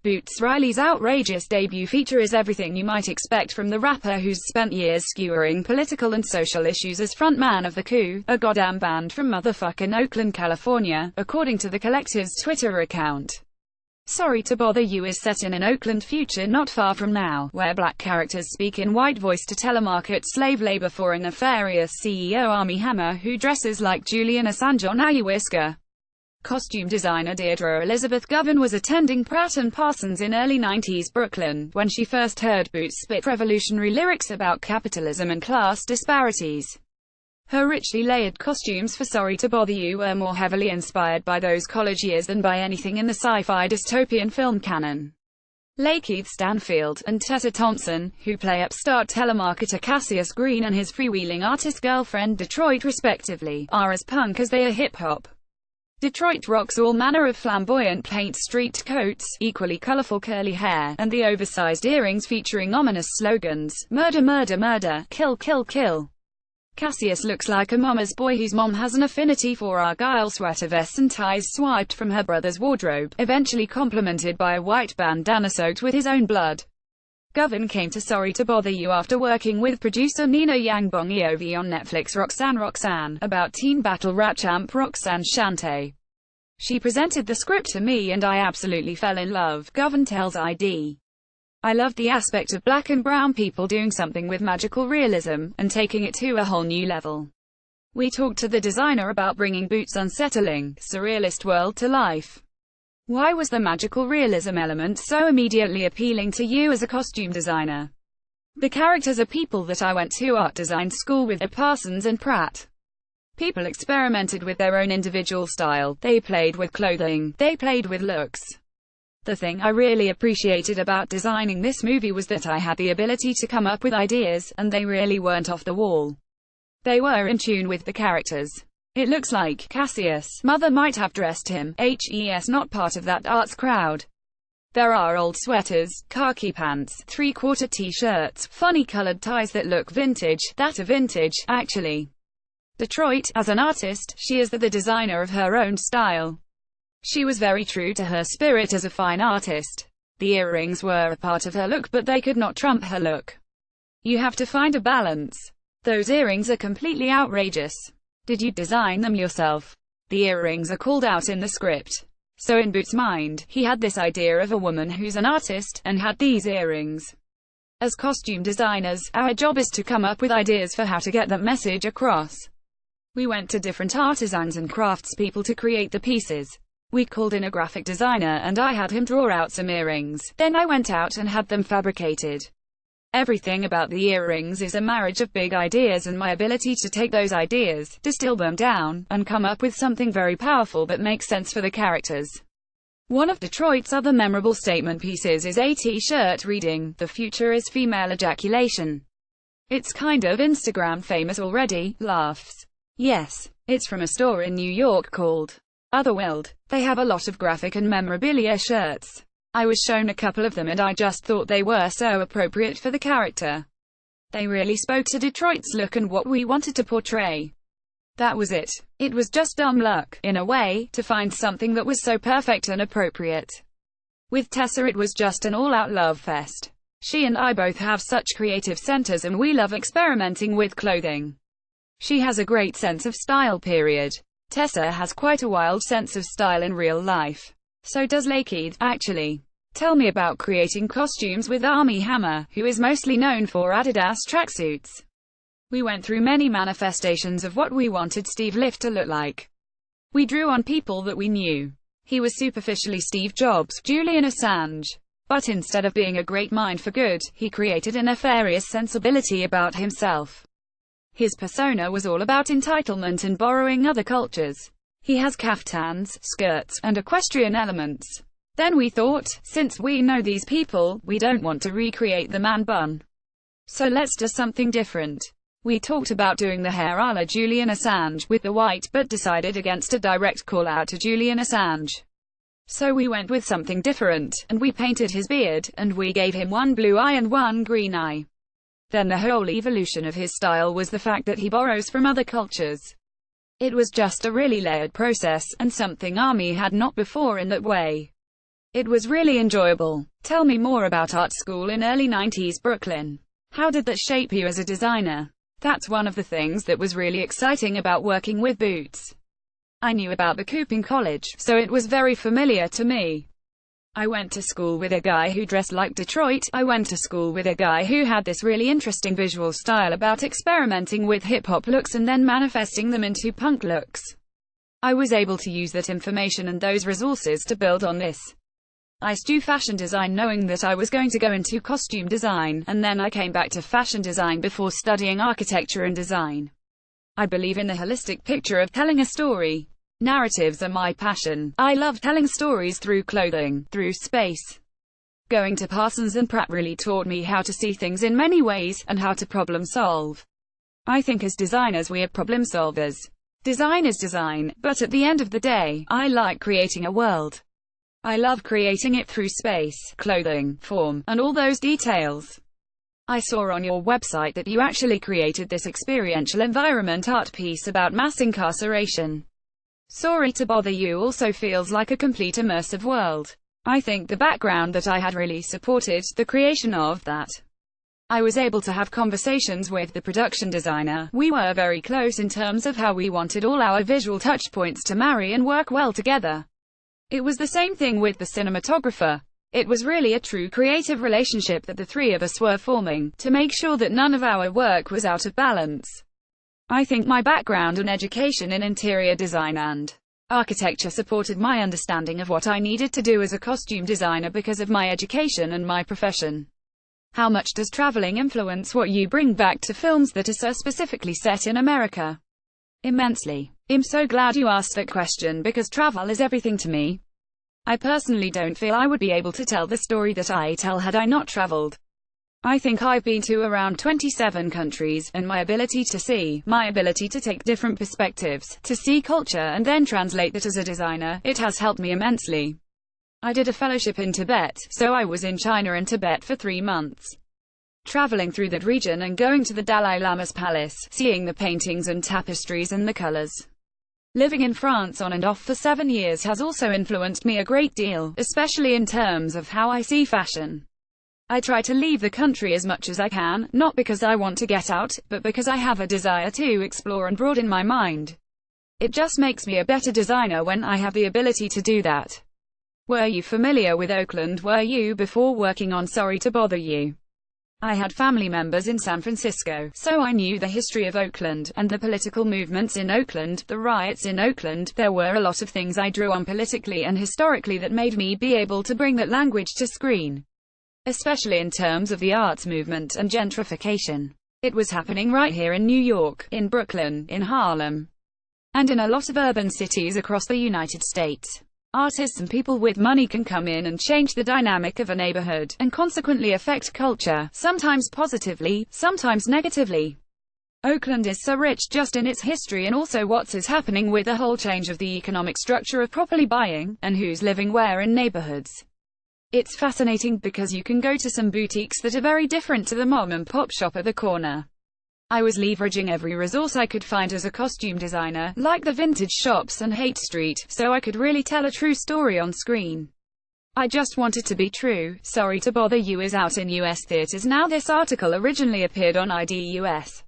Boots Riley's outrageous debut feature is everything you might expect from the rapper who's spent years skewering political and social issues as frontman of The Coup, a goddamn band from motherfucking Oakland, California, according to the collective's Twitter account. Sorry to Bother You is set in an Oakland future not far from now, where black characters speak in white voice to telemarket slave labor for a nefarious CEO Armie Hammer who dresses like Julian Assange on ayahuasca. Costume designer Deirdre Elizabeth Govan was attending Pratt & Parsons in early 90s Brooklyn, when she first heard Boots spit revolutionary lyrics about capitalism and class disparities. Her richly layered costumes for Sorry to Bother You were more heavily inspired by those college years than by anything in the sci-fi dystopian film canon. Lakeith Stanfield and Tessa Thompson, who play upstart telemarketer Cassius Green and his freewheeling artist girlfriend Detroit respectively, are as punk as they are hip-hop. Detroit rocks all manner of flamboyant paint-streaked coats, equally colorful curly hair, and the oversized earrings featuring ominous slogans, "Murder, murder, murder, kill, kill, kill." Cassius looks like a mama's boy whose mom has an affinity for Argyle sweater vests and ties swiped from her brother's wardrobe, eventually complemented by a white bandana soaked with his own blood. Govan came to Sorry to Bother You after working with producer Nina Yangbong Eovi on Netflix Roxanne about teen battle rap champ Roxanne Shante. She presented the script to me and I absolutely fell in love, Govan tells ID. I loved the aspect of black and brown people doing something with magical realism, and taking it to a whole new level. We talked to the designer about bringing Boots' unsettling, surrealist world to life. Why was the magical realism element so immediately appealing to you as a costume designer? The characters are people that I went to art design school with at Parsons and Pratt. People experimented with their own individual style, they played with clothing, they played with looks. The thing I really appreciated about designing this movie was that I had the ability to come up with ideas, and they really weren't off the wall. They were in tune with the characters. It looks like Cassius' mother might have dressed him, not part of that arts crowd. There are old sweaters, khaki pants, three-quarter t-shirts, funny colored ties that look vintage, that are vintage, actually. Detroit, as an artist, she is the designer of her own style. She was very true to her spirit as a fine artist. The earrings were a part of her look but they could not trump her look. You have to find a balance. Those earrings are completely outrageous. Did you design them yourself? The earrings are called out in the script. So in Boots' mind, he had this idea of a woman who's an artist, and had these earrings. As costume designers, our job is to come up with ideas for how to get that message across. We went to different artisans and craftspeople to create the pieces. We called in a graphic designer and I had him draw out some earrings, then I went out and had them fabricated. Everything about the earrings is a marriage of big ideas and my ability to take those ideas, distill them down, and come up with something very powerful that makes sense for the characters. One of Detroit's other memorable statement pieces is a t-shirt reading, "The future is female ejaculation." It's kind of Instagram famous already, laughs. Yes, it's from a store in New York called Otherworld. They have a lot of graphic and memorabilia shirts. I was shown a couple of them and I just thought they were so appropriate for the character. They really spoke to Detroit's look and what we wanted to portray. That was it. It was just dumb luck, in a way, to find something that was so perfect and appropriate. With Tessa it was just an all-out love fest. She and I both have such creative centers and we love experimenting with clothing. She has a great sense of style, period. Tessa has quite a wild sense of style in real life. So does Lakeith, actually. Tell me about creating costumes with Armie Hammer, who is mostly known for Adidas tracksuits. We went through many manifestations of what we wanted Steve Lift to look like. We drew on people that we knew. He was superficially Steve Jobs, Julian Assange. But instead of being a great mind for good, he created a nefarious sensibility about himself. His persona was all about entitlement and borrowing other cultures. He has caftans, skirts, and equestrian elements. Then we thought, since we know these people, we don't want to recreate the man bun. So let's do something different. We talked about doing the hair a la Julian Assange, with the white, but decided against a direct call out to Julian Assange. So we went with something different, and we painted his beard, and we gave him one blue eye and one green eye. Then the whole evolution of his style was the fact that he borrows from other cultures. It was just a really layered process, and something Armie had not before in that way. It was really enjoyable. Tell me more about art school in early 90s Brooklyn. How did that shape you as a designer? That's one of the things that was really exciting about working with Boots. I knew about the coup in college, so it was very familiar to me. I went to school with a guy who dressed like Detroit. I went to school with a guy who had this really interesting visual style about experimenting with hip-hop looks and then manifesting them into punk looks. I was able to use that information and those resources to build on this. I studied fashion design knowing that I was going to go into costume design, and then I came back to fashion design before studying architecture and design. I believe in the holistic picture of telling a story. Narratives are my passion. I love telling stories through clothing, through space. Going to Parsons and Pratt really taught me how to see things in many ways, and how to problem solve. I think as designers we are problem solvers. Design is design, but at the end of the day, I like creating a world. I love creating it through space, clothing, form, and all those details. I saw on your website that you actually created this experiential environment art piece about mass incarceration. Sorry to Bother You also feels like a complete immersive world. I think the background that I had really supported the creation of that. I was able to have conversations with the production designer. We were very close in terms of how we wanted all our visual touchpoints to marry and work well together. It was the same thing with the cinematographer. It was really a true creative relationship that the three of us were forming, to make sure that none of our work was out of balance. I think my background and education in interior design and architecture supported my understanding of what I needed to do as a costume designer because of my education and my profession. How much does traveling influence what you bring back to films that are so specifically set in America? Immensely. I'm so glad you asked that question because travel is everything to me. I personally don't feel I would be able to tell the story that I tell had I not traveled. I think I've been to around 27 countries, and my ability to see, my ability to take different perspectives, to see culture and then translate that as a designer, it has helped me immensely. I did a fellowship in Tibet, so I was in China and Tibet for 3 months. Traveling through that region and going to the Dalai Lama's palace, seeing the paintings and tapestries and the colors. Living in France on and off for 7 years has also influenced me a great deal, especially in terms of how I see fashion. I try to leave the country as much as I can, not because I want to get out, but because I have a desire to explore and broaden my mind. It just makes me a better designer when I have the ability to do that. Were you familiar with Oakland? Were you before working on Sorry to Bother You? I had family members in San Francisco, so I knew the history of Oakland, and the political movements in Oakland, the riots in Oakland. There were a lot of things I drew on politically and historically that made me be able to bring that language to screen. Especially in terms of the arts movement and gentrification. It was happening right here in New York, in Brooklyn, in Harlem, and in a lot of urban cities across the United States. Artists and people with money can come in and change the dynamic of a neighborhood, and consequently affect culture, sometimes positively, sometimes negatively. Oakland is so rich just in its history and also what is happening with the whole change of the economic structure of properly buying, and who's living where in neighborhoods. It's fascinating because you can go to some boutiques that are very different to the mom-and-pop shop at the corner. I was leveraging every resource I could find as a costume designer, like the vintage shops and Haight Street, so I could really tell a true story on screen. I just wanted to be true. Sorry to Bother You is out in US theaters now. This article originally appeared on ID US.